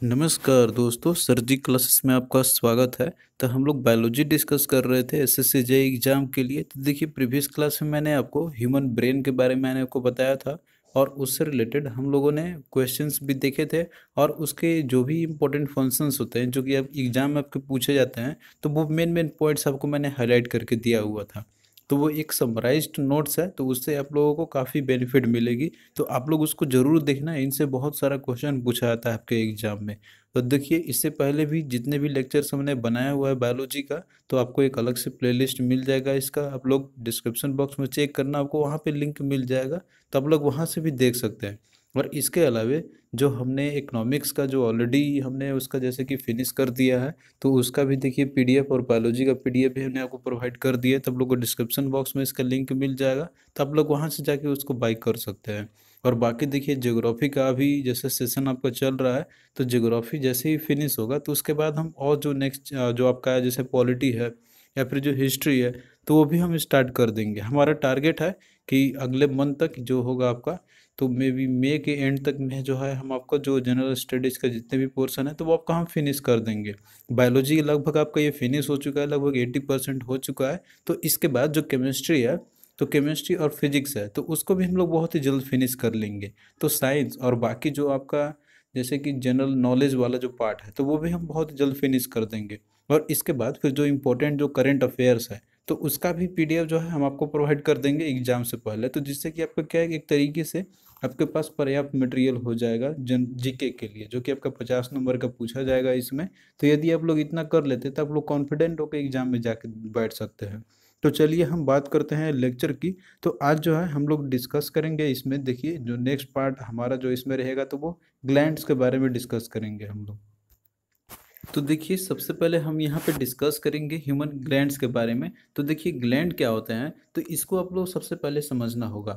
नमस्कार दोस्तों, सर जी क्लासेस में आपका स्वागत है। तो हम लोग बायोलॉजी डिस्कस कर रहे थे एसएससी जेईई एग्जाम के लिए। तो देखिए, प्रीवियस क्लास में मैंने आपको ह्यूमन ब्रेन के बारे में मैंने आपको बताया था और उससे रिलेटेड हम लोगों ने क्वेश्चंस भी देखे थे और उसके जो भी इंपॉर्टेंट फंक्शंस होते हैं जो कि अब एग्जाम में आपके पूछे जाते हैं, तो वो मेन मेन पॉइंट्स आपको मैंने हाईलाइट करके दिया हुआ था। तो वो एक समराइज्ड नोट्स है, तो उससे आप लोगों को काफ़ी बेनिफिट मिलेगी। तो आप लोग उसको ज़रूर देखना, इनसे बहुत सारा क्वेश्चन पूछा जाता है आपके एग्जाम में। तो देखिए, इससे पहले भी जितने भी लेक्चर्स हमने बनाया हुआ है बायोलॉजी का, तो आपको एक अलग से प्लेलिस्ट मिल जाएगा इसका। आप लोग डिस्क्रिप्शन बॉक्स में चेक करना, आपको वहाँ पे लिंक मिल जाएगा, तो आप लोग वहाँ से भी देख सकते हैं। और इसके अलावे जो हमने इकोनॉमिक्स का जो ऑलरेडी हमने उसका जैसे कि फिनिश कर दिया है, तो उसका भी देखिए पीडीएफ और बायोलॉजी का पीडीएफ भी हमने आपको प्रोवाइड कर दिया है। तो आप लोग को डिस्क्रिप्शन बॉक्स में इसका लिंक मिल जाएगा, तो आप लोग वहाँ से जाके उसको बाई कर सकते हैं। और बाकी देखिए, ज्योग्राफी का भी जैसे सेशन आपका चल रहा है, तो ज्योग्राफी जैसे ही फिनिश होगा तो उसके बाद हम और जो नेक्स्ट जो आपका है, जैसे पॉलिटी है या फिर जो हिस्ट्री है, तो वो भी हम स्टार्ट कर देंगे। हमारा टारगेट है कि अगले मंथ तक जो होगा आपका, तो मे बी मई के एंड तक में जो है हम आपका जो जनरल स्टडीज़ का जितने भी पोर्शन है, तो वो आपका हम फिनिश कर देंगे। बायोलॉजी लगभग आपका ये फिनिश हो चुका है, लगभग 80% हो चुका है। तो इसके बाद जो केमिस्ट्री है, तो केमिस्ट्री और फिजिक्स है, तो उसको भी हम लोग बहुत ही जल्द फिनिश कर लेंगे। तो साइंस और बाकी जो आपका जैसे कि जनरल नॉलेज वाला जो पार्ट है, तो वो भी हम बहुत जल्द फिनिश कर देंगे। और इसके बाद फिर जो इम्पोर्टेंट जो करंट अफेयर्स है, तो उसका भी पीडीएफ जो है हम आपको प्रोवाइड कर देंगे एग्जाम से पहले, तो जिससे कि आपका क्या है, एक तरीके से आपके पास पर्याप्त मटेरियल हो जाएगा जन जीके के लिए, जो कि आपका 50 नंबर का पूछा जाएगा इसमें। तो यदि आप लोग इतना कर लेते तो आप लोग कॉन्फिडेंट होकर एग्जाम में जाके बैठ सकते हैं। तो चलिए हम बात करते हैं लेक्चर की। तो आज जो है हम लोग डिस्कस करेंगे इसमें, देखिए जो नेक्स्ट पार्ट हमारा जो इसमें रहेगा, तो वो ग्लैंड्स के बारे में डिस्कस करेंगे हम लोग। तो देखिए, सबसे पहले हम यहाँ पे डिस्कस करेंगे ह्यूमन ग्लैंड्स के बारे में। तो देखिए, ग्लैंड क्या होते हैं, तो इसको आप लोग सबसे पहले समझना होगा।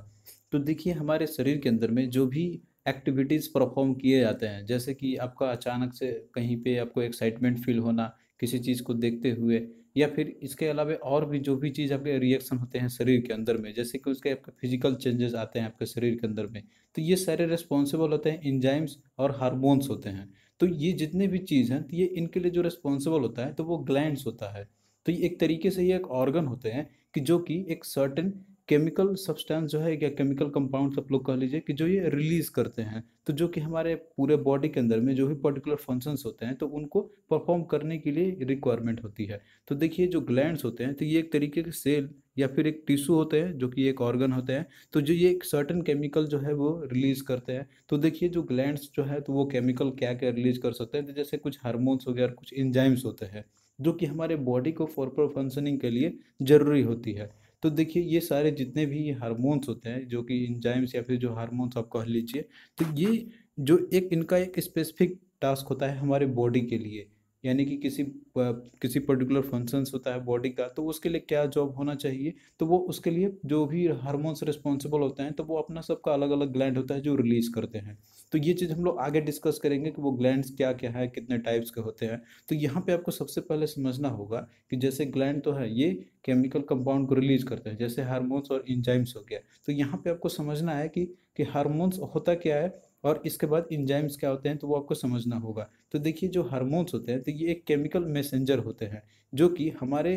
तो देखिए, हमारे शरीर के अंदर में जो भी एक्टिविटीज़ परफॉर्म किए जाते हैं, जैसे कि आपका अचानक से कहीं पे आपको एक्साइटमेंट फील होना किसी चीज़ को देखते हुए, या फिर इसके अलावा और भी जो भी चीज़ आपके रिएक्शन होते हैं शरीर के अंदर में, जैसे कि उसके आपके फिजिकल चेंजेस आते हैं आपके शरीर के अंदर में, तो ये सारे रिस्पॉन्सिबल होते हैं एंजाइम्स और हार्मोन्स होते हैं। तो ये जितने भी चीज़ हैं, तो ये इनके लिए जो रिस्पॉन्सिबल होता है, तो वो ग्लैंड्स होता है। तो ये एक तरीके से ये एक ऑर्गन होते हैं कि जो कि एक सर्टेन केमिकल सब्सटेंस जो है, या केमिकल कंपाउंड्स आप लोग कह लीजिए, कि जो ये रिलीज करते हैं, तो जो कि हमारे पूरे बॉडी के अंदर में जो भी पर्टिकुलर फंक्शंस होते हैं, तो उनको परफॉर्म करने के लिए रिक्वायरमेंट होती है। तो देखिए, जो ग्लैंड्स होते हैं, तो ये एक तरीके के सेल या फिर एक टिश्यू होते हैं, जो कि एक ऑर्गन होते हैं। तो जो ये एक सर्टेन केमिकल जो है वो रिलीज करते हैं। तो देखिए, जो ग्लैंड्स जो है, तो वो केमिकल क्या क्या रिलीज कर सकते हैं, तो जैसे कुछ हार्मोन्स हो गया और कुछ एंजाइम्स होते हैं, जो कि हमारे बॉडी को प्रॉपर फंक्शनिंग के लिए जरूरी होती है। तो देखिए, ये सारे जितने भी हार्मोन्स होते हैं, जो कि एंजाइम्स या फिर जो हार्मोन्स आप कह लीजिए, तो ये जो एक इनका एक स्पेसिफिक टास्क होता है हमारे बॉडी के लिए, यानी कि किसी पर्टिकुलर फंक्शंस होता है बॉडी का, तो उसके लिए क्या जॉब होना चाहिए, तो वो उसके लिए जो भी हार्मोन्स रिस्पॉन्सिबल होते हैं, तो वो अपना सबका अलग अलग ग्लैंड होता है जो रिलीज करते हैं। तो ये चीज़ हम लोग आगे डिस्कस करेंगे कि वो ग्लैंड्स क्या क्या है, कितने टाइप्स के होते हैं। तो यहाँ पे आपको सबसे पहले समझना होगा कि जैसे ग्लैंड तो है, ये केमिकल कंपाउंड को रिलीज करते हैं, जैसे हार्मोन्स और इंजाइम्स हो गया। तो यहाँ पे आपको समझना है कि हार्मोन्स होता क्या है और इसके बाद इंजाइम्स क्या होते हैं, तो वो आपको समझना होगा। तो देखिए, जो हार्मोन्स होते हैं, तो ये एक केमिकल मैसेंजर होते हैं, जो कि हमारे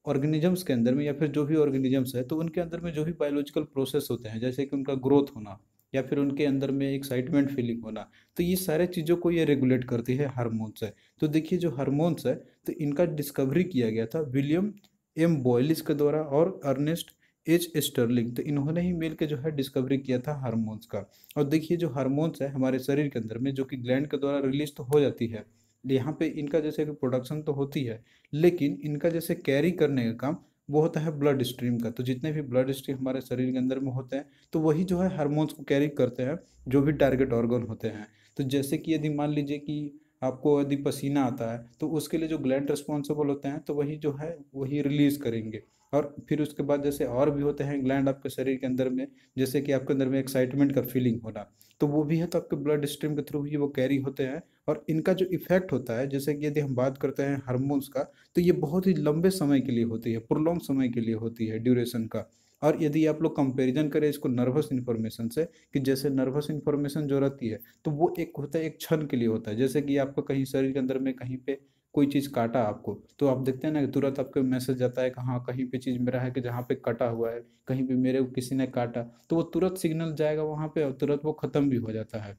ऑर्गेनिजम्स के अंदर में या फिर जो भी ऑर्गेनिजम्स है, तो उनके अंदर में जो भी बायोलॉजिकल प्रोसेस होते हैं, जैसे कि उनका ग्रोथ होना या फिर उनके अंदर में एक्साइटमेंट फीलिंग होना, तो ये सारे चीज़ों को ये रेगुलेट करती है हार्मोन्स है। तो देखिए, जो हार्मोन्स है, तो इनका डिस्कवरी किया गया था विलियम एम बॉयलिस के द्वारा और अर्नेस्ट एच स्टर्लिंग, तो इन्होंने ही मिल के जो है डिस्कवरी किया था हार्मोन्स का। और देखिए, जो हार्मोन्स है हमारे शरीर के अंदर में, जो कि ग्लैंड के द्वारा रिलीज तो हो जाती है, यहाँ पे इनका जैसे कि प्रोडक्शन तो होती है, लेकिन इनका जैसे कैरी करने का काम वो होता है ब्लड स्ट्रीम का। तो जितने भी ब्लड स्ट्रीम हमारे शरीर के अंदर में होते हैं, तो वही जो है हार्मोन्स को कैरी करते हैं, जो भी टारगेट ऑर्गन होते हैं। तो जैसे कि यदि मान लीजिए कि आपको यदि पसीना आता है, तो उसके लिए जो ग्लैंड रिस्पॉन्सिबल होते हैं, तो वही जो है वही रिलीज करेंगे। और फिर उसके बाद जैसे और भी होते हैं ग्लैंड आपके शरीर के अंदर में, जैसे कि आपके अंदर में एक्साइटमेंट का फीलिंग होना, तो वो भी है, तो आपके ब्लड स्ट्रीम के थ्रू ही वो कैरी होते हैं। और इनका जो इफेक्ट होता है, जैसे कि यदि हम बात करते हैं हार्मोन्स का, तो ये बहुत ही लंबे समय के लिए होती है, प्रोलॉन्ग समय के लिए होती है ड्यूरेशन का। और यदि आप लोग कंपैरिजन करें इसको नर्वस इन्फॉर्मेशन से, कि जैसे नर्वस इन्फॉर्मेशन जो रहती है तो वो एक होता है, एक क्षण के लिए होता है। जैसे कि आपको कहीं शरीर के अंदर में कहीं पे कोई चीज़ काटा आपको, तो आप देखते हैं ना कि तुरंत आपको मैसेज आता है कि हाँ कहीं पे चीज़ मेरा है कि जहाँ पे कटा हुआ है, कहीं पे मेरे को किसी ने काटा, तो वो तुरंत सिग्नल जाएगा वहाँ पे और तुरंत वो खत्म भी हो जाता है।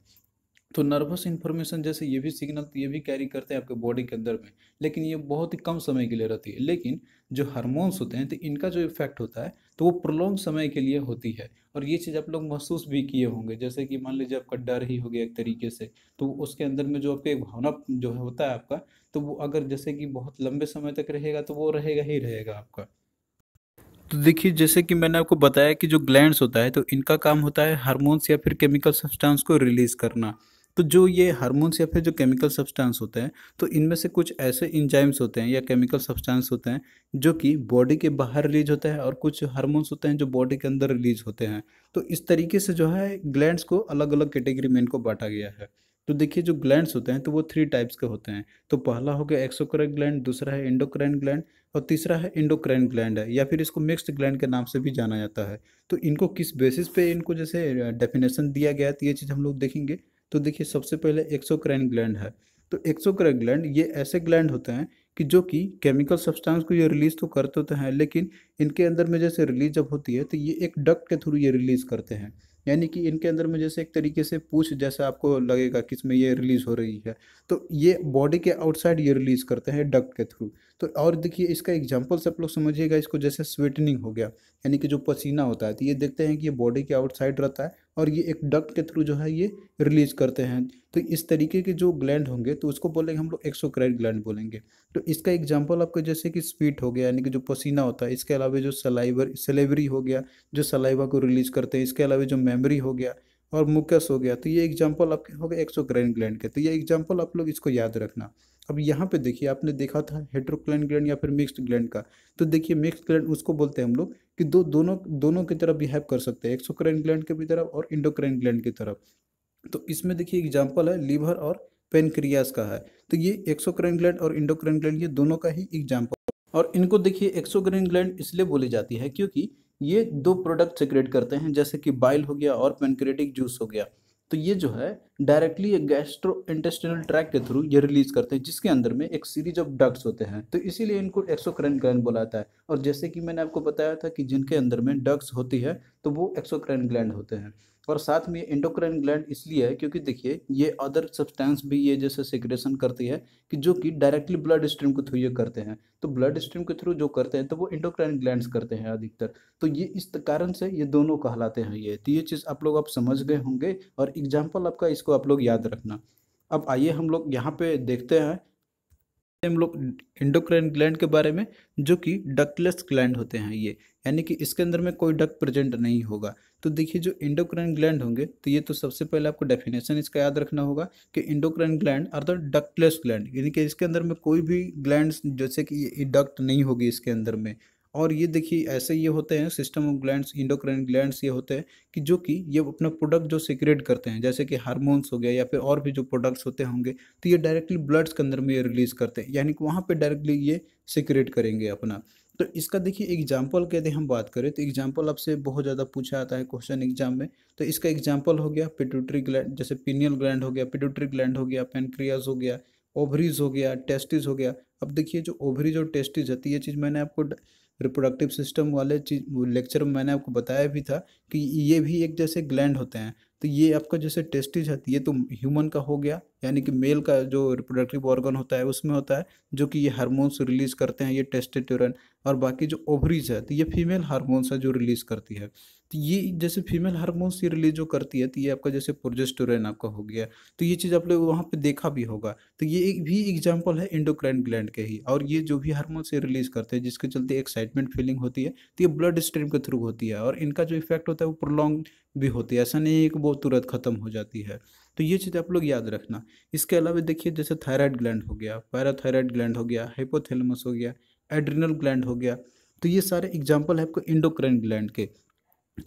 तो नर्वस इन्फॉर्मेशन जैसे ये भी सिग्नल ये भी कैरी करते हैं आपके बॉडी के अंदर में, लेकिन ये बहुत ही कम समय के लिए रहती है। लेकिन जो हार्मोन्स होते हैं तो इनका जो इफेक्ट होता है तो वो प्रोलॉन्ग समय के लिए होती है। और ये चीज़ आप लोग महसूस भी किए होंगे, जैसे कि मान लीजिए आपका डर ही हो गया एक तरीके से, तो उसके अंदर में जो आपके एक भावना जो होता है आपका, तो वो अगर जैसे कि बहुत लंबे समय तक रहेगा तो वो रहेगा ही रहेगा आपका। तो देखिए जैसे कि मैंने आपको बताया कि जो ग्लैंड्स होता है तो इनका काम होता है हार्मोन्स या फिर केमिकल सब्सटेंस को रिलीज करना। तो जो ये हार्मोन्स या फिर जो केमिकल सब्सटेंस होते हैं तो इनमें से कुछ ऐसे इंजाइम्स होते हैं या केमिकल सब्सटेंस होते हैं जो कि बॉडी के बाहर रिलीज होते हैं, और कुछ हार्मोन्स होते हैं जो बॉडी के अंदर रिलीज होते हैं। तो इस तरीके से जो है ग्लैंड्स को अलग अलग कैटेगरी में इनको बांटा गया है। तो देखिए जो ग्लैंड्स होते हैं तो वो 3 टाइप्स के होते हैं। तो पहला हो गया एक्सोक्राइन ग्लैंड, दूसरा है एंडोक्राइन ग्लैंड, और तीसरा है इंडोक्राइन ग्लैंड है, या फिर इसको मिक्स्ड ग्लैंड के नाम से भी जाना जाता है। तो इनको किस बेसिस पे इनको जैसे डेफिनेशन दिया गया है तो ये चीज़ हम लोग देखेंगे। तो देखिए सबसे पहले एक्सोक्राइन ग्लैंड है। तो एक्सोक्राइन ग्लैंड ये ऐसे ग्लैंड होते हैं कि जो कि केमिकल सब्सटेंस को ये रिलीज तो करते होते हैं, लेकिन इनके अंदर में जैसे रिलीज जब होती है तो ये एक डक्ट के थ्रू ये रिलीज करते हैं। यानी कि इनके अंदर में जैसे एक तरीके से पूछ जैसा आपको लगेगा कि इसमें ये रिलीज हो रही है, तो ये बॉडी के आउटसाइड ये रिलीज करते हैं डक्ट के थ्रू। तो और देखिए इसका एग्जांपल से आप लोग समझिएगा इसको, जैसे स्वेटनिंग हो गया, यानी कि जो पसीना होता है तो ये देखते हैं कि ये बॉडी के आउटसाइड रहता है और ये एक डक्ट के थ्रू जो है ये रिलीज करते हैं। तो इस तरीके के जो ग्लैंड होंगे तो उसको बोलेंगे हम लोग एक्सोक्राइन ग्लैंड बोलेंगे। तो इसका एग्जांपल आपको जैसे कि स्पीट हो गया, यानी कि जो पसीना होता है, इसके अलावा जो सलाइवरी हो गया, जो सलाइवा को रिलीज करते हैं, इसके अलावा जो मेमोरी हो गया और मुकस हो गया, तो ये एग्जांपल आपके हो गए एक्सोक्राइन ग्लैंड के। तो ये एग्जांपल आप लोग इसको याद रखना। अब यहाँ पे देखिए आपने देखा था हेट्रोक्लाइन ग्लैंड या फिर मिक्स्ड ग्लैंड का। तो देखिए मिक्स्ड ग्लैंड उसको बोलते हैं हम लोग कि दोनों दोनों की तरफ बिहेव कर सकते हैं, एक्सोक्राइन ग्लैंड के भी तरफ और इंडोक्राइन ग्लैंड की तरफ। तो इसमें देखिए एग्जांपल है लीवर और पेनक्रियास का है। तो ये एक्सोक्राइन ग्लैंड और इंडोक्राइन ग्लैंड ये दोनों का ही एग्जांपल। और इनको देखिए एक्सोक्राइन ग्लैंड इसलिए बोली जाती है क्योंकि ये दो प्रोडक्ट सेक्रेट करते हैं, जैसे कि बाइल हो गया और पेनक्रेटिक जूस हो गया। तो ये जो है डायरेक्टली गैस्ट्रो इंटेस्टिनल ट्रैक के थ्रू ये रिलीज करते हैं, जिसके अंदर में एक सीरीज ऑफ डक्ट्स होते हैं, तो इसीलिए इनको एक्सोक्राइन ग्लैंड बोला जाता है। और जैसे कि मैंने आपको बताया था कि जिनके अंदर में डक्ट्स होती है तो वो एक्सोक्राइन ग्लैंड होते हैं। और साथ में एंडोक्राइन ग्लैंड इसलिए है क्योंकि देखिए ये अदर सब्सटेंस भी ये जैसे सिक्रेशन करती है कि जो कि डायरेक्टली ब्लड स्ट्रीम के थ्रू ये करते हैं। तो ब्लड स्ट्रीम के थ्रू जो करते हैं तो वो एंडोक्राइन ग्लैंड्स करते हैं अधिकतर। तो ये इस कारण से ये दोनों कहलाते हैं ये। तो ये चीज़ आप लोग आप समझ गए होंगे और एग्जाम्पल आपका इसको आप लोग याद रखना। अब आइए हम लोग यहाँ पे देखते हैं हम लोग एंडोक्राइन ग्लैंड के बारे में, जो कि डक्टलेस ग्लैंड होते हैं ये, यानी कि इसके अंदर में कोई डक्ट प्रेजेंट नहीं होगा। तो देखिए जो एंडोक्राइन ग्लैंड होंगे तो ये तो सबसे पहले आपको डेफिनेशन इसका याद रखना होगा कि endocrine gland are the ductless gland, यानी कि इसके अंदर में कोई भी ग्लैंड्स जैसे कि ये डक्ट नहीं होगी इसके अंदर में। और ये देखिए ऐसे ये होते हैं system of glands, endocrine glands ये होते हैं कि जो कि ये अपना प्रोडक्ट जो सीक्रेट करते हैं, जैसे कि हार्मोन्स हो गया या फिर और भी जो प्रोडक्ट्स होते होंगे, तो ये डायरेक्टली ब्लड्स के अंदर में ये रिलीज करते हैं, यानी कि वहाँ पे डायरेक्टली ये सीक्रेट करेंगे अपना। तो इसका देखिए एग्जाम्पल के यदि हम बात करें तो एग्जाम्पल आपसे बहुत ज़्यादा पूछा आता है क्वेश्चन एग्जाम में। तो इसका एग्जाम्पल हो गया पिट्यूटरी ग्लैंड, जैसे पीनियल ग्लैंड हो गया, पिट्यूटरी ग्लैंड हो गया, पेनक्रियास हो गया, ओवरीज हो गया, टेस्टिस हो गया। अब देखिए जो ओवरीज और टेस्टिस है तो ये चीज़ मैंने आपको रिप्रोडक्टिव सिस्टम वाले चीज लेक्चर में मैंने आपको बताया भी था कि ये भी एक जैसे ग्लैंड होते हैं। तो ये आपका जैसे टेस्टिस है ये तो ह्यूमन का हो गया, यानी कि मेल का जो रिप्रोडक्टिव ऑर्गन होता है उसमें होता है, जो कि ये हार्मोन्स रिलीज करते हैं ये टेस्टोस्टेरोन। और बाकी जो ओवरीज है तो ये फीमेल हार्मोन्स है जो रिलीज करती है। तो ये जैसे फीमेल हार्मोन्स ये रिलीज जो करती है तो ये आपका जैसे प्रोजेस्टेरोन आपका हो गया। तो ये चीज़ आप लोग वहाँ पे देखा भी होगा। तो ये एक भी एग्जांपल है एंडोक्राइन ग्लैंड के ही। और ये जो भी हार्मोन्स ये रिलीज करते हैं जिसके चलते एक्साइटमेंट फीलिंग होती है तो ये ब्लड स्ट्रीम के थ्रू होती है, और इनका जो इफेक्ट होता है वो प्रोलॉन्ग भी होती है, ऐसा नहीं है कि वो तुरंत खत्म हो जाती है। तो ये चीज़ आप लोग याद रखना। इसके अलावा देखिए जैसे थायराइड ग्लैंड हो गया, पैराथायराइड ग्लैंड हो गया, हाइपोथैलेमस हो गया, एड्रिनल ग्लैंड हो गया। तो ये सारे एग्जाम्पल है आपको एंडोक्राइन ग्लैंड के।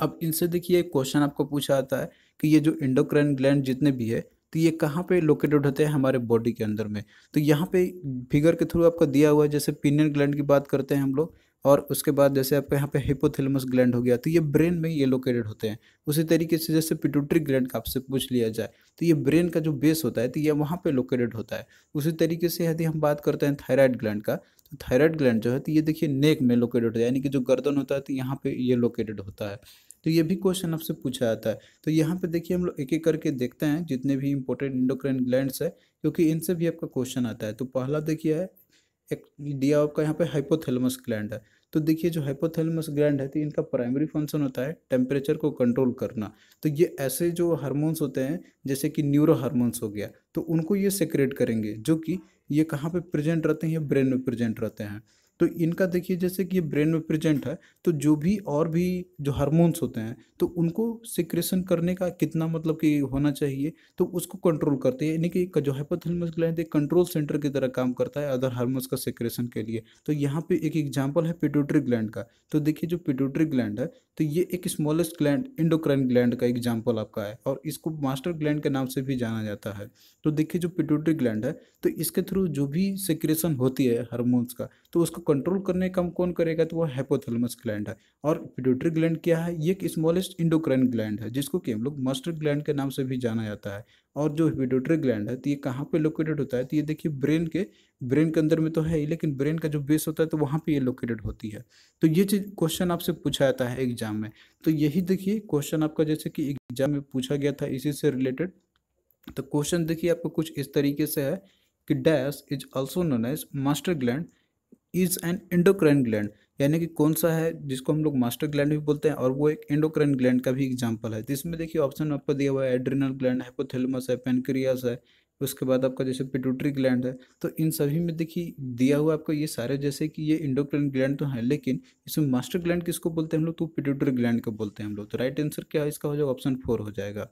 अब इनसे देखिए एक क्वेश्चन आपको पूछा जाता है कि ये जो एंडोक्राइन ग्लैंड जितने भी है तो ये कहाँ पे लोकेटेड होते हैं हमारे बॉडी के अंदर में। तो यहाँ पे फिगर के थ्रू आपको दिया हुआ है, जैसे पीनियल ग्लैंड की बात करते हैं हम लोग, और उसके बाद जैसे आपका यहाँ पे हिपोथैलेमस ग्लैंड हो गया, तो ये ब्रेन में ये लोकेटेड होते हैं। उसी तरीके से जैसे पिट्यूटरी ग्लैंड का आपसे पूछ लिया जाए तो ये ब्रेन का जो बेस होता है तो ये वहाँ पे लोकेटेड होता है। उसी तरीके से यदि हम बात करते हैं थायराइड ग्लैंड का, तो थायराइड ग्लैंड जो है तो ये देखिए नेक में लोकेटेड होता है, यानी कि जो गर्दन होता है तो यहाँ पे ये लोकेटेड होता है। तो ये भी क्वेश्चन आपसे पूछा जाता है। तो यहाँ पे देखिए हम लोग एक एक करके देखते हैं जितने भी इंपॉर्टेंट इंडोक्राइन ग्लैंड्स है, क्योंकि इनसे भी आपका क्वेश्चन आता है। तो पहला देखिए है एक दिया आपका यहाँ पे हाइपोथैलेमस ग्लैंड है। तो देखिए जो हाइपोथैलेमस ग्लैंड है तो इनका प्राइमरी फंक्शन होता है टेम्परेचर को कंट्रोल करना। तो ये ऐसे जो हार्मोन्स होते हैं जैसे कि न्यूरो हार्मोन्स हो गया, तो उनको ये सेक्रेट करेंगे, जो कि ये कहाँ पे प्रेजेंट रहते हैं, ये ब्रेन में प्रेजेंट रहते हैं। तो इनका देखिए जैसे कि ये ब्रेन में प्रेजेंट है, तो जो भी और भी जो हार्मोन्स होते हैं तो उनको सिक्रेशन करने का कितना मतलब कि होना चाहिए, तो उसको कंट्रोल करते हैं। यानी कि जो हाइपोथैलेमस ग्लैंड एक कंट्रोल सेंटर की तरह काम करता है अदर हार्मोन्स का सिक्रेशन के लिए। तो यहाँ पे एक एग्जांपल है पिट्यूटरी ग्लैंड का। तो देखिए जो पिट्यूटरी ग्लैंड है तो ये एक स्मॉलेस्ट ग्लैंड इंडोक्राइन ग्लैंड का एग्जांपल आपका है, और इसको मास्टर ग्लैंड के नाम से भी जाना जाता है। तो देखिए जो पिट्यूटरी ग्लैंड है तो इसके थ्रू जो भी सिक्रेशन होती है हार्मोन्स का, तो उसको कंट्रोल करने का काम कौन करेगा, तो वो हाइपोथैलेमस ग्लैंड है। और पिट्यूटरी ग्लैंड क्या है, ये एक स्मॉलेस्ट इंडोक्राइन ग्लैंड है जिसको कि हम लोग मास्टर ग्लैंड के नाम से भी जाना जाता है। और जो पिट्यूटरी ग्लैंड है तो ये कहाँ पे लोकेटेड होता है, तो ये देखिए ब्रेन के अंदर में तो है ही, लेकिन ब्रेन का जो बेस होता है तो वहाँ पे ये लोकेटेड होती है। तो ये चीज़ क्वेश्चन आपसे पूछा जाता है एग्जाम में। तो यही देखिए क्वेश्चन आपका जैसे कि एग्जाम में पूछा गया था इसी से रिलेटेड। तो क्वेश्चन देखिए आपको कुछ इस तरीके से है कि dash is also known as master gland is an endocrine gland, यानी कि कौन सा है जिसको हम लोग मास्टर ग्लैंड भी बोलते हैं और वो एक एंडोक्राइन ग्लैंड का भी एग्जांपल है। तो इसमें देखिए ऑप्शन आपको दिया हुआ है एड्रिनल ग्लैंड, हाइपोथैलेमस है, पेनक्रियास है, उसके बाद आपका जैसे पिट्यूटरी ग्लैंड है। तो इन सभी में देखिए दिया हुआ आपको ये सारे जैसे कि ये इंडोक्राइन ग्लैंड तो है, लेकिन इसमें मास्टर ग्लैंड किसको बोलते हैं हम लोग, तो पिट्यूटरी ग्लैंड को बोलते हैं हम लोग। तो राइट आंसर क्या है इसका हो जाएगा ऑप्शन 4 हो जाएगा।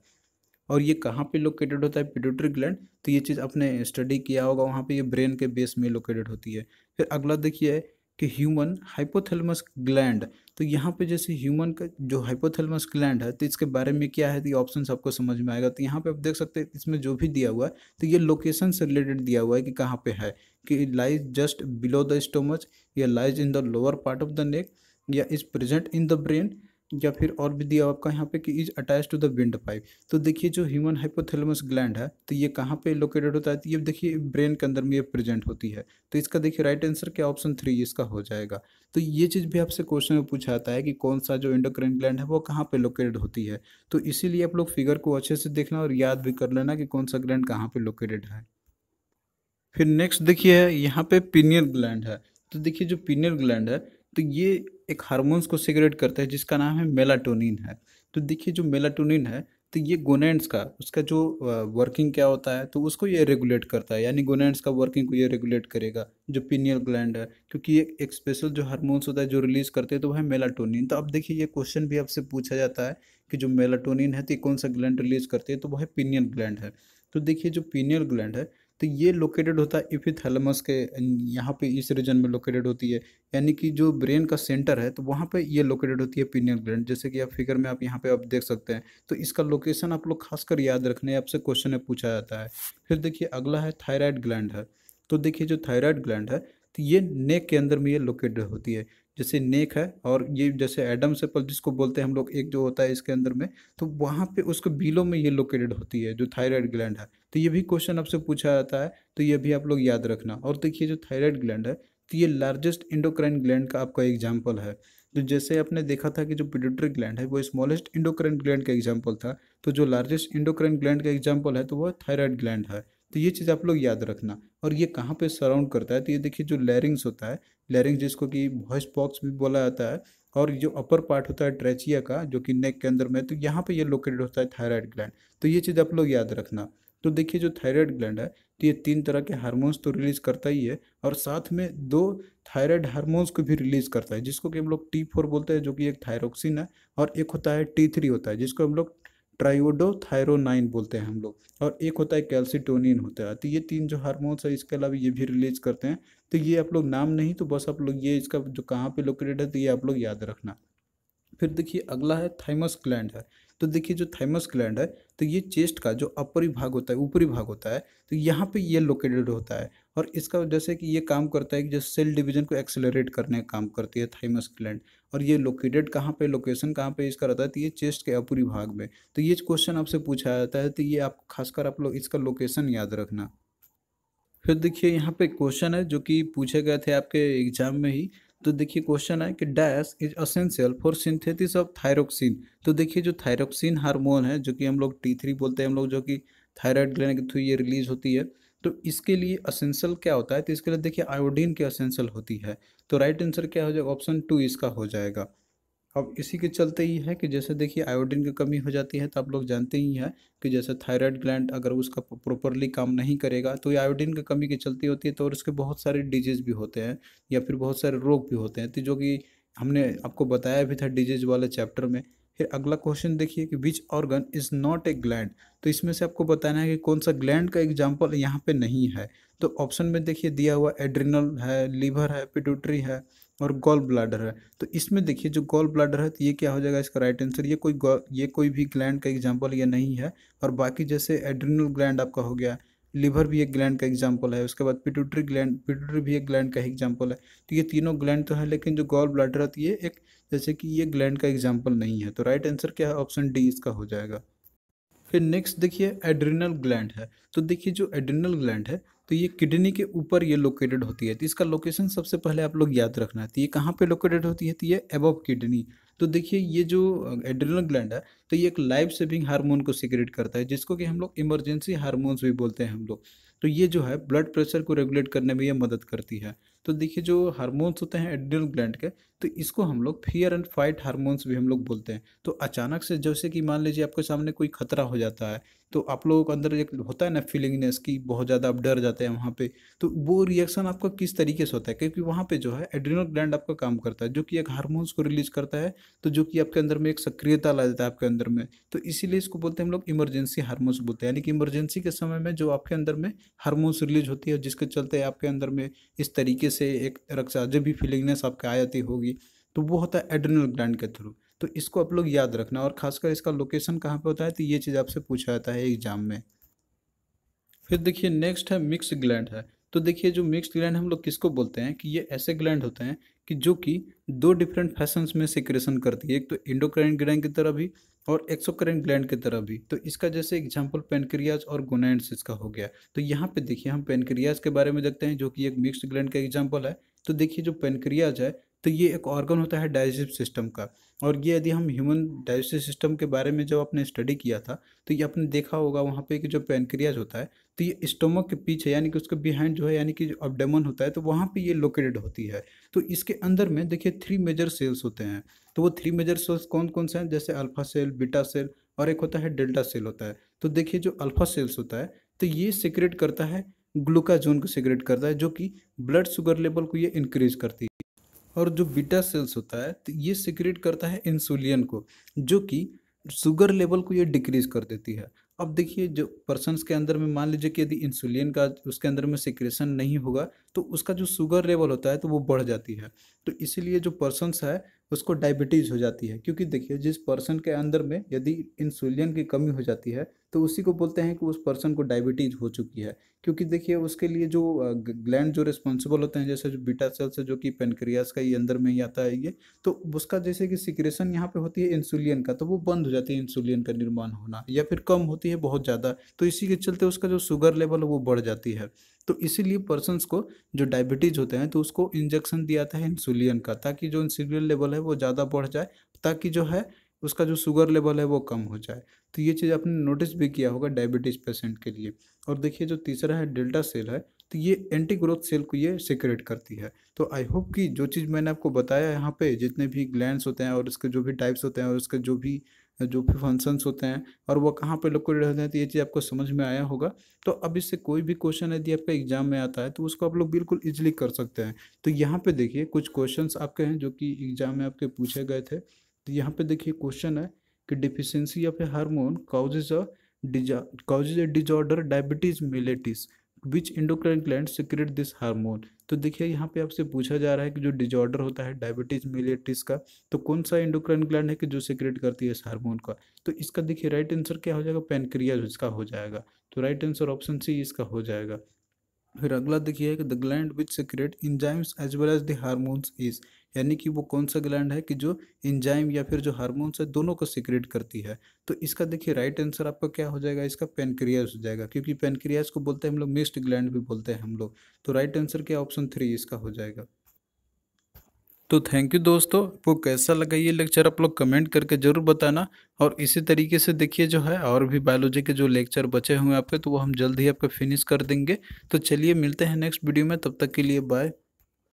और ये कहाँ पे लोकेटेड होता है पिट्यूटरी ग्लैंड, तो ये चीज़ आपने स्टडी किया होगा, वहाँ पे ये ब्रेन के बेस में लोकेटेड होती है। फिर अगला देखिए कि ह्यूमन हाइपोथैलेमस ग्लैंड। तो यहाँ पे जैसे ह्यूमन का जो हाइपोथैलेमस ग्लैंड है तो इसके बारे में क्या है, तो ये ऑप्शन आपको समझ में आएगा। तो यहाँ पे आप देख सकते हैं इसमें जो भी दिया हुआ है तो ये लोकेशन से रिलेटेड दिया हुआ है कि कहाँ पे है, कि lies just below the stomach, या lies in the lower part of the neck, या is present in the brain, या फिर और भी दिया हुआ आपका यहाँ पे कि is attach to the windpipe. तो देखिए जो ह्यूमन हाइपोथैलेमस ग्लैंड है तो ये कहाँ पे लोकेटेड होता है, तो ये देखिए ब्रेन के अंदर में ये प्रेजेंट होती है। तो इसका देखिए राइट आंसर क्या ऑप्शन 3 इसका हो जाएगा। तो ये चीज़ भी आपसे क्वेश्चन में पूछा जाता है कि कौन सा जो एंडोक्राइन ग्लैंड है वो कहाँ पे लोकेटेड होती है। तो इसीलिए आप लोग फिगर को अच्छे से देखना और याद भी कर लेना कि कौन सा ग्लैंड कहाँ पे लोकेटेड है। फिर नेक्स्ट देखिए यहाँ पे पीनियल ग्लैंड है। तो देखिए जो पीनियल ग्लैंड है तो ये एक हार्मोन्स को सिक्रेट करता है जिसका नाम है मेलाटोनिन है। तो देखिए जो मेलाटोनिन है तो ये गोनेड्स का उसका जो वर्किंग क्या होता है तो उसको ये रेगुलेट करता है, यानी गोनेड्स का वर्किंग को ये रेगुलेट करेगा जो पीनियल ग्लैंड है, क्योंकि ये एक स्पेशल जो हार्मोन्स होता है जो रिलीज करते हैं तो वह है मेलाटोनिन। तो अब देखिए ये क्वेश्चन भी आपसे पूछा जाता है कि जो मेलाटोनिन है तो ये कौन सा ग्लैंड रिलीज करते हैं, तो वह है पीनियल ग्लैंड है। तो देखिए जो पीनियल ग्लैंड है तो ये लोकेटेड होता है एपिथैलेमस के यहाँ पे इस रीजन में लोकेटेड होती है, यानी कि जो ब्रेन का सेंटर है तो वहाँ पे ये लोकेटेड होती है पीनियल ग्लैंड, जैसे कि आप फिगर में आप यहाँ पे आप देख सकते हैं। तो इसका लोकेशन आप लोग खासकर याद रखने आपसे क्वेश्चन में पूछा जाता है। फिर देखिए अगला है थायराइड ग्लैंड है। तो देखिए जो थायराइड ग्लैंड है तो ये नेक के अंदर में ये लोकेटेड होती है, जैसे नेक है और ये जैसे एडम्स एप्पल जिसको बोलते हैं हम लोग एक जो होता है इसके अंदर में, तो वहाँ पे उसके बिलो में ये लोकेटेड होती है जो थायराइड ग्लैंड है। तो ये भी क्वेश्चन आपसे पूछा जाता है, तो ये भी आप लोग याद रखना। और देखिए जो थायराइड ग्लैंड है तो ये लार्जेस्ट इंडोक्राइन ग्लैंड का आपका एग्जाम्पल है। तो जैसे आपने देखा था कि जो पिट्यूटरी ग्लैंड है वो स्मॉलेस्ट इंडोक्राइन ग्लैंड का एग्जाम्पल था, तो जो लार्जेस्ट इंडोक्राइन ग्लैंड का एग्जाम्पल है तो वह थायराइड ग्लैंड है। तो ये चीज़ आप लोग याद रखना। और ये कहाँ पे सराउंड करता है, तो ये देखिए जो लैरिंग्स होता है, लैरिंग्स जिसको कि वॉइस बॉक्स भी बोला जाता है, और जो अपर पार्ट होता है ट्रेचिया का जो कि नेक के अंदर में, तो यहाँ पे ये लोकेटेड होता है थायराइड ग्लैंड। तो ये चीज़ आप लोग याद रखना। तो देखिए जो थायराइड ग्लैंड है तो ये 3 तरह के हार्मोन्स तो रिलीज करता ही है, और साथ में 2 थायराइड हार्मोन्स को भी रिलीज करता है जिसको कि हम लोग T4 बोलते हैं, जो कि एक थायरोक्सिन है, और एक होता है T3 होता है जिसको हम लोग ट्राइयोडोथायरोनाइन बोलते हैं हम लोग, और एक होता है कैल्सिटोनिन होता है। तो ये 3 जो हार्मोन्स है इसके अलावा ये भी रिलीज करते हैं। तो ये आप लोग नाम नहीं, तो बस आप लोग ये इसका जो कहाँ पे लोकेटेड है तो ये आप लोग याद रखना। फिर देखिए अगला है थाइमस ग्लैंड है। तो देखिए जो थाइमस ग्लैंड है, तो ये चेस्ट का जो ऊपरी भाग होता है, ऊपरी भाग होता है, तो यहाँ पे ये लोकेटेड होता है। और इसका जैसे कि ये काम करता है कि जैसे सेल डिवीजन को एक्सेलरेट करने का काम करती है थाइमस ग्लैंड। और ये लोकेटेड कहाँ पे, लोकेशन कहाँ पे इसका रहता है, तो ये चेस्ट के ऊपरी भाग में। तो ये क्वेश्चन आपसे पूछा जाता है, तो ये आप खासकर आप लोग इसका लोकेशन याद रखना। फिर देखिए यहाँ पे क्वेश्चन है जो कि पूछे गए थे आपके एग्जाम में ही। तो देखिए क्वेश्चन है कि dash is essential for synthesis of thyroxine. तो देखिए जो थायरोक्सिन हार्मोन है, जो कि हम लोग T3 बोलते हैं हम लोग, जो कि थायराइड ग्लैंड के थ्रू ये रिलीज होती है। तो इसके लिए असेंशियल क्या होता है, तो इसके लिए देखिए आयोडीन की असेंशियल होती है। तो राइट आंसर क्या हो जाएगा, ऑप्शन 2 इसका हो जाएगा। अब इसी के चलते ही है कि जैसे देखिए आयोडीन की कमी हो जाती है, तो आप लोग जानते ही हैं कि जैसे थायराइड ग्लैंड अगर उसका प्रॉपरली काम नहीं करेगा, तो ये आयोडीन की कमी की चलती होती है, तो और उसके बहुत सारे डिजीज भी होते हैं या फिर बहुत सारे रोग भी होते हैं, तो जो कि हमने आपको बताया भी था डिजीज वाले चैप्टर में। फिर अगला क्वेश्चन देखिए कि which organ is not a gland. तो इसमें से आपको बताना है कि कौन सा ग्लैंड का एग्जाम्पल यहाँ पे नहीं है। तो ऑप्शन में देखिए दिया हुआ एड्रिनल है, लीवर है, पिट्यूटरी है और गॉल ब्लाडर है। तो इसमें देखिए जो गॉल ब्लाडर है, तो ये क्या हो जाएगा इसका राइट आंसर। ये कोई भी ग्लैंड का एग्जांपल ये नहीं है। और बाकी जैसे एड्रिनल ग्लैंड आपका हो गया, लिवर भी एक ग्लैंड का एग्जांपल है, उसके बाद पिट्यूटरी भी एक ग्लैंड का एग्जांपल है। तो ये तीनों ग्लैंड तो है, लेकिन जो गॉल ब्लाडर है, तो ये एक जैसे कि ये ग्लैंड का एग्जाम्पल नहीं है। तो राइट आंसर क्या है, ऑप्शन डी इसका हो जाएगा। फिर नेक्स्ट देखिए एड्रिनल ग्लैंड है। तो देखिए जो एड्रिनल ग्लैंड है, तो ये किडनी के ऊपर ये लोकेटेड होती है। तो इसका लोकेशन सबसे पहले आप लोग याद रखना है, तो ये कहाँ पे लोकेटेड होती है, तो ये अबव किडनी। तो देखिए ये जो एड्रिनल ग्लैंड है, तो ये एक लाइफ सेविंग हार्मोन को सिक्रेट करता है, जिसको कि हम लोग इमरजेंसी हार्मोन्स भी बोलते हैं हम लोग। तो ये जो है ब्लड प्रेशर को रेगुलेट करने में ये मदद करती है। तो देखिए जो हार्मोन्स होते हैं एड्रिनल ग्लैंड के, तो इसको हम लोग फियर एंड फाइट हार्मोन्स भी हम लोग बोलते हैं। तो अचानक से जैसे कि मान लीजिए आपके सामने कोई खतरा हो जाता है, तो आप लोगों के अंदर एक होता है ना फीलिंगनेस की, बहुत ज़्यादा आप डर जाते हैं वहाँ पे। तो वो रिएक्शन आपका किस तरीके से होता है, क्योंकि वहाँ पे जो है एड्रिनल ग्लैंड आपका काम करता है, जो कि एक हार्मोन्स को रिलीज करता है। तो जो कि आपके अंदर में एक सक्रियता ला देता है आपके अंदर में। तो इसीलिए इसको बोलते हैं हम लोग इमरजेंसी हार्मोन्स बोलते हैं, यानी कि इमरजेंसी के समय में जो आपके अंदर में हार्मोन्स रिलीज होती है, जिसके चलते आपके अंदर में इस तरीके से एक रक्षा जब भी फीलिंगनेस आपके आ जाती होगी, तो वो होता है एड्रिनल ग्लैंड के थ्रू। तो इसको आप लोग याद रखना, और खासकर इसका लोकेशन कहाँ पे होता है, तो ये चीज़ आपसे पूछा जाता है एग्जाम में। फिर देखिए नेक्स्ट है मिक्स ग्लैंड है। तो देखिए जो मिक्स ग्लैंड हम लोग किसको बोलते हैं, कि ये ऐसे ग्लैंड होते हैं कि जो कि दो डिफरेंट फैशंस में सिक्रेशन करती है, एक तो एंडोक्राइन ग्लैंड की तरह भी और एक्सोक्राइन ग्लैंड की तरह भी। तो इसका जैसे एग्जांपल पेनक्रियाज और गोनैड्स इसका हो गया। तो यहाँ पे देखिए हम पेनक्रियाज के बारे में देखते हैं, जो कि एक मिक्स्ड ग्लैंड का एग्जाम्पल है। तो देखिए जो पेनक्रियाज है, तो ये एक ऑर्गन होता है डाइजेस्टिव सिस्टम का। और ये यदि हम ह्यूमन डाइजेस्टिव सिस्टम के बारे में जब आपने स्टडी किया था, तो ये आपने देखा होगा वहाँ पे कि जो पेनक्रियाज होता है, तो ये स्टोमक के पीछे यानी कि उसके बिहाइंड जो है, यानी कि जो अब्डोमेन होता है, तो वहाँ पे ये लोकेटेड होती है। तो इसके अंदर में देखिए 3 मेजर सेल्स होते हैं। तो वो 3 मेजर सेल्स कौन कौन से हैं, जैसे अल्फा सेल, बीटा सेल और एक होता है डेल्टा सेल होता है। तो देखिए जो अल्फा सेल्स होता है, तो ये सिक्रेट करता है ग्लूकाजोन को सिक्रेट करता है, जो कि ब्लड शुगर लेवल को ये इंक्रीज करती है। और जो बीटा सेल्स होता है, तो ये सिक्रेट करता है इंसुलिन को, जो कि शुगर लेवल को ये डिक्रीज कर देती है। अब देखिए जो पर्सन्स के अंदर में मान लीजिए कि यदि इंसुलिन का उसके अंदर में सिक्रेशन नहीं होगा, तो उसका जो शुगर लेवल होता है, तो वो बढ़ जाती है। तो इसीलिए जो पर्सन्स है उसको डायबिटीज़ हो जाती है, क्योंकि देखिए जिस पर्सन के अंदर में यदि इंसुलिन की कमी हो जाती है, तो उसी को बोलते हैं कि उस पर्सन को डायबिटीज़ हो चुकी है। क्योंकि देखिए उसके लिए जो ग्लैंड जो रिस्पॉन्सिबल होते हैं, जैसे जो बीटा सेल्स है, जो कि पेनक्रियास का ही अंदर में ही आता है ये, तो उसका जैसे कि सिक्रेशन यहाँ पे होती है इंसुलिन का, तो वो बंद हो जाती है इंसुलिन का निर्माण होना, या फिर कम होती है बहुत ज़्यादा। तो इसी के चलते उसका जो शुगर लेवल है वो बढ़ जाती है। तो इसीलिए पर्सन्स को जो डायबिटीज़ होते हैं, तो उसको इंजेक्शन दिया जाता है इंसुलिन का, ताकि जो इंसुलिन लेवल है वो ज़्यादा बढ़ जाए, ताकि जो है उसका जो शुगर लेवल है वो कम हो जाए। तो ये चीज़ आपने नोटिस भी किया होगा डायबिटीज़ पेशेंट के लिए। और देखिए जो तीसरा है डेल्टा सेल है, तो ये एंटी ग्रोथ सेल को ये सिक्रेट करती है। तो आई होप कि जो चीज़ मैंने आपको बताया यहाँ पे, जितने भी ग्लैंड्स होते हैं और इसके जो भी टाइप्स होते हैं और इसके जो भी फंक्शंस होते हैं और वो कहाँ पे लोकेटेड होते हैं, तो ये चीज़ आपको समझ में आया होगा। तो अब इससे कोई भी क्वेश्चन यदि आपका एग्जाम में आता है, तो उसको आप लोग बिल्कुल ईजिली कर सकते हैं। तो यहाँ पे देखिए कुछ क्वेश्चंस आपके हैं जो कि एग्जाम में आपके पूछे गए थे। तो यहाँ पे देखिए क्वेश्चन है कि deficiency of a hormone causes a disorder diabetes mellitus. Which endocrine gland secrete this hormone. तो देखिए यहाँ पे आपसे पूछा जा रहा है कि जो डिजॉर्डर होता है डायबिटीज मिलेटिस का, तो कौन सा इंडोक्राइन ग्लैंड है कि जो सिक्रेट करती है इस हार्मोन का। तो इसका देखिए राइट आंसर क्या हो जाएगा, पेनक्रियाज इसका हो जाएगा। तो राइट आंसर ऑप्शन सी इसका हो जाएगा। फिर अगला देखिए कि the gland which secrete enzymes as well as the hormones is, यानी कि वो कौन सा ग्लैंड है कि जो इंजाइम या फिर जो हार्मोन्स है दोनों को सिक्रेट करती है। तो इसका देखिए राइट आंसर आपका क्या हो जाएगा, इसका पेनक्रियाज हो जाएगा, क्योंकि पेनक्रियाज को बोलते हैं हम लोग मिक्स्ड ग्लैंड भी बोलते हैं हम लोग। तो राइट आंसर क्या, ऑप्शन 3 इसका हो जाएगा। तो थैंक यू दोस्तों, आपको कैसा लगा ये लेक्चर आप लोग कमेंट करके ज़रूर बताना। और इसी तरीके से देखिए जो है और भी बायोलॉजी के जो लेक्चर बचे हुए हैं आपके, तो वो हम जल्द ही आपके फिनिश कर देंगे। तो चलिए मिलते हैं नेक्स्ट वीडियो में, तब तक के लिए बाय।